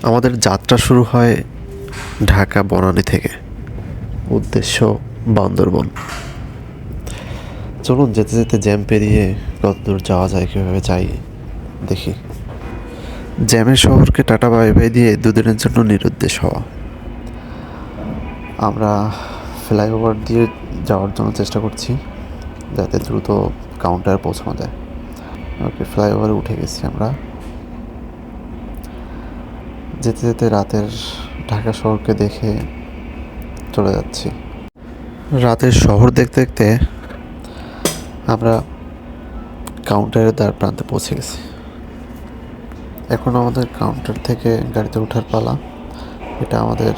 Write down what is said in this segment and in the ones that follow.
আমাদের যাত্রা শুরু হয় ঢাকা বনানী থেকে, উদ্দেশ্য বান্দরবন। চলুন যেতে যেতে জ্যাম পেরিয়ে কতদূর যাওয়া যায়, কীভাবে যাই দেখি। জ্যামের শহরকে টাটা বাই বাই দিয়ে দুদিনের জন্য নিরুদ্দেশ হওয়া। আমরা ফ্লাইওভার দিয়ে যাওয়ার জন্য চেষ্টা করছি যাতে দ্রুত কাউন্টারে পৌঁছানো যায়। ওকে, ফ্লাইওভারে উঠে গেছি আমরা। যেতে যেতে রাতের ঢাকা শহরকে দেখে চলে যাচ্ছি। রাতের শহর দেখতে দেখতে আমরা কাউন্টারের দ্বার প্রান্তে পৌঁছে গেছি। এখন আমাদের কাউন্টার থেকে গাড়িতে ওঠার পালা। এটা আমাদের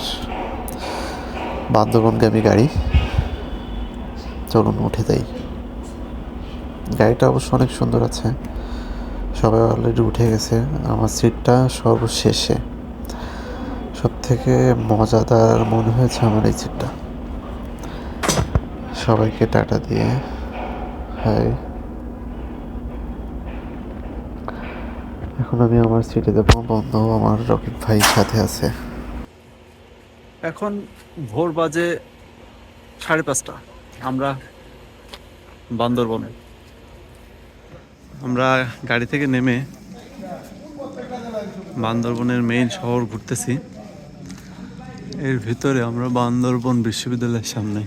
বান্দরবনগামী গাড়ি। চলুন উঠে যাই। গাড়িটা অবশ্য অনেক সুন্দর আছে, সবাই অলরেডি উঠে গেছে। আমার সিটটা সর্বশেষে। সব থেকে মজাদার মনে হয়েছে আমার এই সিটটা। সবাইকে টাটা দিয়ে হাই। এখন আমি আমার সিটে যাবো, বন্ধু আমার রকিব ভাই সাথে আছে। এখন ভোর বাজে 5:30। আমরা বান্দরবনে। আমরা গাড়ি থেকে নেমে বান্দরবনের মেইন শহর ঘুরতেছি। এর ভিতরে আমরা বান্দরবন বিশ্ববিদ্যালয়ের সামনে।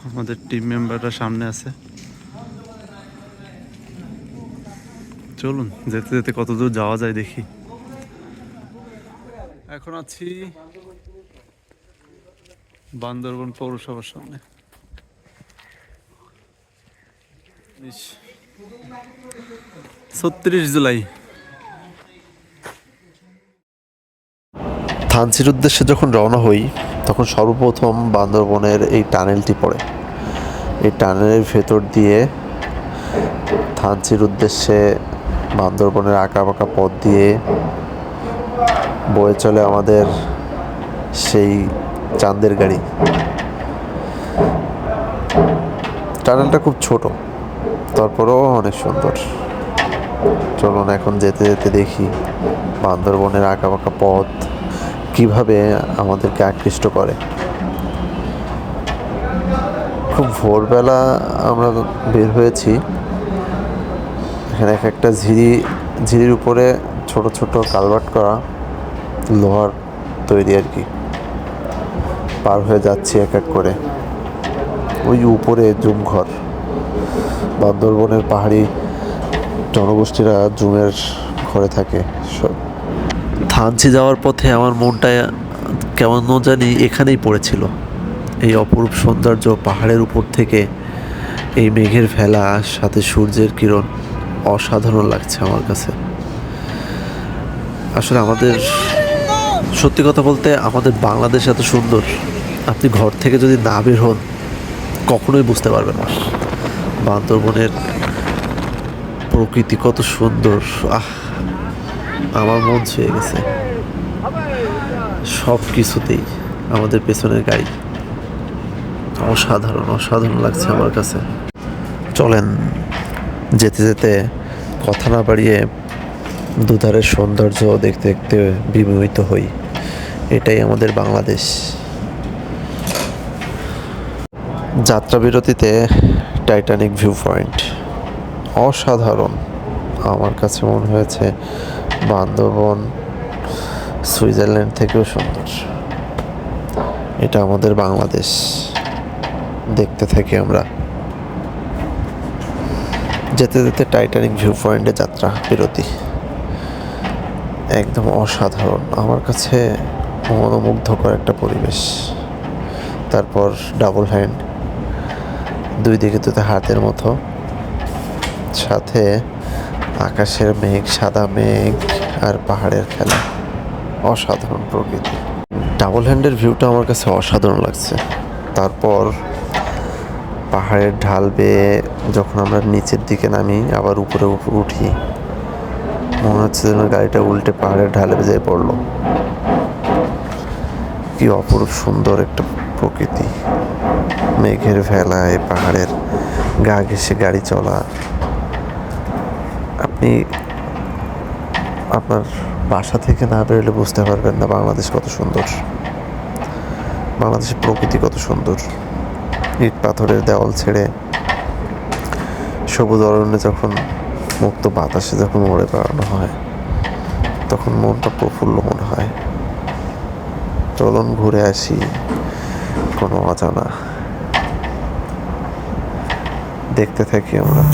আমাদের টিম মেম্বাররা সামনে আছে। চলুন যেতে যেতে কত দূর যাওয়া যায় দেখি। এখন আছি বান্দরবন পৌরসভার সামনে। 36 জুলাই। থানচির উদ্দেশ্যে যখন রওনা হই তখন সর্বপ্রথম বান্দরবনের এই টানেলটি পড়ে। এই টানেলের ভেতর দিয়ে থানচির উদ্দেশ্যে বান্দরবনের আঁকাবাঁকা পথ দিয়ে বয়ে চলে আমাদের সেই চাঁদের গাড়ি। টানেলটা খুব ছোট, তারপরেও অনেক সুন্দর। চলুন এখন যেতে যেতে দেখি বান্দরবনের আঁকাবাঁকা পথ কিভাবে আমাদেরকে আকৃষ্ট করে। খুব ভোরবেলা আমরা বের হয়েছি। এখানে একটা ঝিরির উপরে ছোট ছোট কালভার্ট করা লোহার তৈরি আর কি। পার হয়ে যাচ্ছি এক এক করে। ওই উপরে জুম ঘর। বান্দরবনের পাহাড়ি জনগোষ্ঠীরা জুমের ঘরে থাকে। থানচি যাওয়ার পথে আমার মনটা কেমন জানি এখানেই পড়েছিল। এই অপরূপ সৌন্দর্য, পাহাড়ের উপর থেকে এই মেঘের ভেলা, সাথে সূর্যের কিরণ, অসাধারণ লাগছে আমার কাছে। আসলে আমাদের, সত্যি কথা বলতে, আমাদের বাংলাদেশ এত সুন্দর, আপনি ঘর থেকে যদি না বের হন কখনোই বুঝতে পারবেন না বান্দরবনের প্রকৃতি কত সুন্দর। আমার মন ছুঁয়ে গেছে সব কিছুতেই। আমাদের পেছনের গাড়ি অসাধারণ অসাধারণ লাগছে আমার কাছে। চলেন যেতে যেতে কথা না বাড়িয়ে দুধারের সৌন্দর্য দেখতে দেখতে বিমোহিত হই। এটাই আমাদের বাংলাদেশ। যাত্রা বিরতিতে টাইটানিক ভিউ পয়েন্ট অসাধারণ। আমার কাছে মনে হয়েছে বান্দরবন সুইজারল্যান্ড থেকেও সুন্দর। এটা আমাদের বাংলাদেশ। দেখতে থাকি আমরা। যেতে যেতে টাইটানিক ভিউ পয়েন্টে যাত্রা বিরতি একদম অসাধারণ। আমার কাছে মনোমুগ্ধকর একটা পরিবেশ। তারপর ডাবল হ্যান্ড, দুই দিকে দুটো হাতের মতো, সাথে আকাশের মেঘ, সাদা মেঘ আর পাহাড়ের খেলা। অসাধারণ প্রকৃতি। ডাবল হ্যান্ডের ভিউটা আমার কাছে অসাধারণ লাগছে। তারপর পাহাড়ের ঢাল বেয়ে যখন আমরা নিচের দিকে নামি, আবার উপরে উঠি, মনে হচ্ছে যেন গাড়িটা উল্টে পাহাড়ের ঢালে যেয়ে পড়লো। কি অপরূপ সুন্দর একটা প্রকৃতি। মেঘের ভেলায়, পাহাড়ের গা ঘেঁষে গাড়ি চলা, আপনি আপনার বাসা থেকে না বেরোলে বুঝতে পারবেন না বাংলাদেশ কত সুন্দর, বাংলাদেশের প্রকৃতি কত সুন্দর। ইট পাথরের দেওয়াল ছেড়ে সবুজ অরণ্যে যখন মুক্ত বাতাসে যখন উড়ে বেড়ানো হয় তখন মনটা প্রফুল্ল মনে হয়। চলুন ঘুরে আসি কোনো অজানা, দেখতে থাকি আমরা।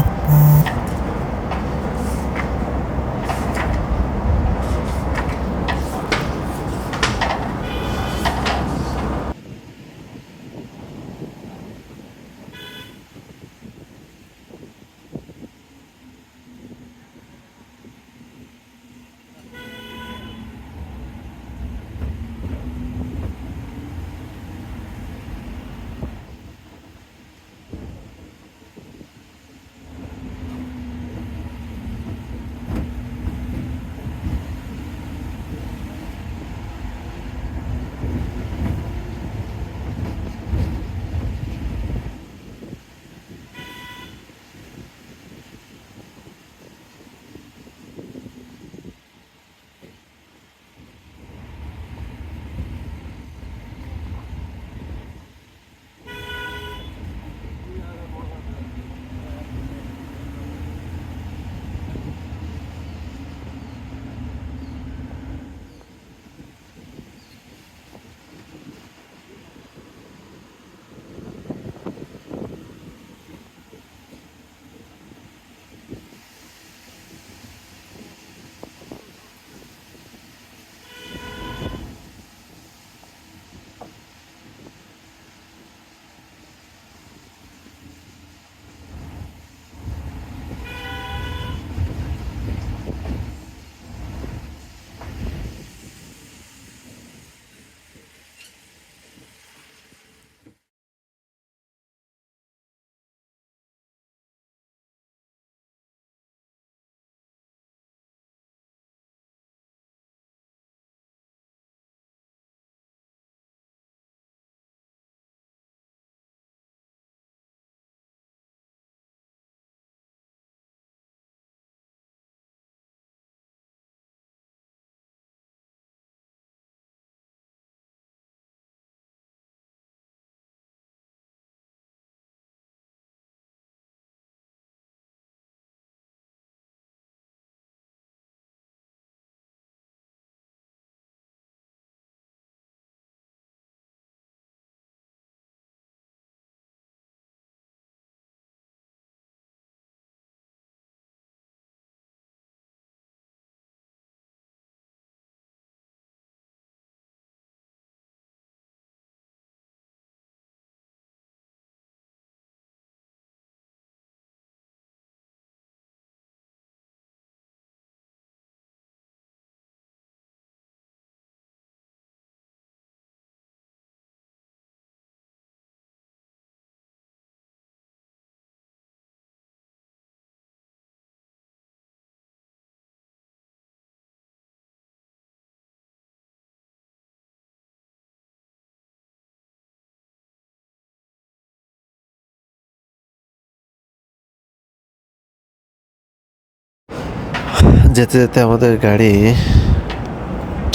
যেতে যেতে আমাদের গাড়ি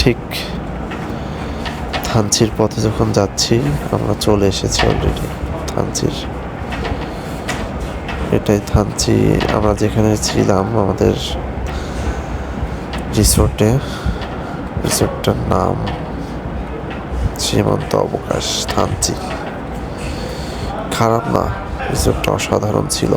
ঠিক থানচির পথে যখন যাচ্ছি, আমরা চলে এসেছি অলরেডি থানচির। এটাই থানচি, আমরা যেখানে ছিলাম আমাদের রিসোর্টটার নাম সীমান্ত অবকাশ থানচি। খারাপ না, রিসোর্টটা অসাধারণ ছিল।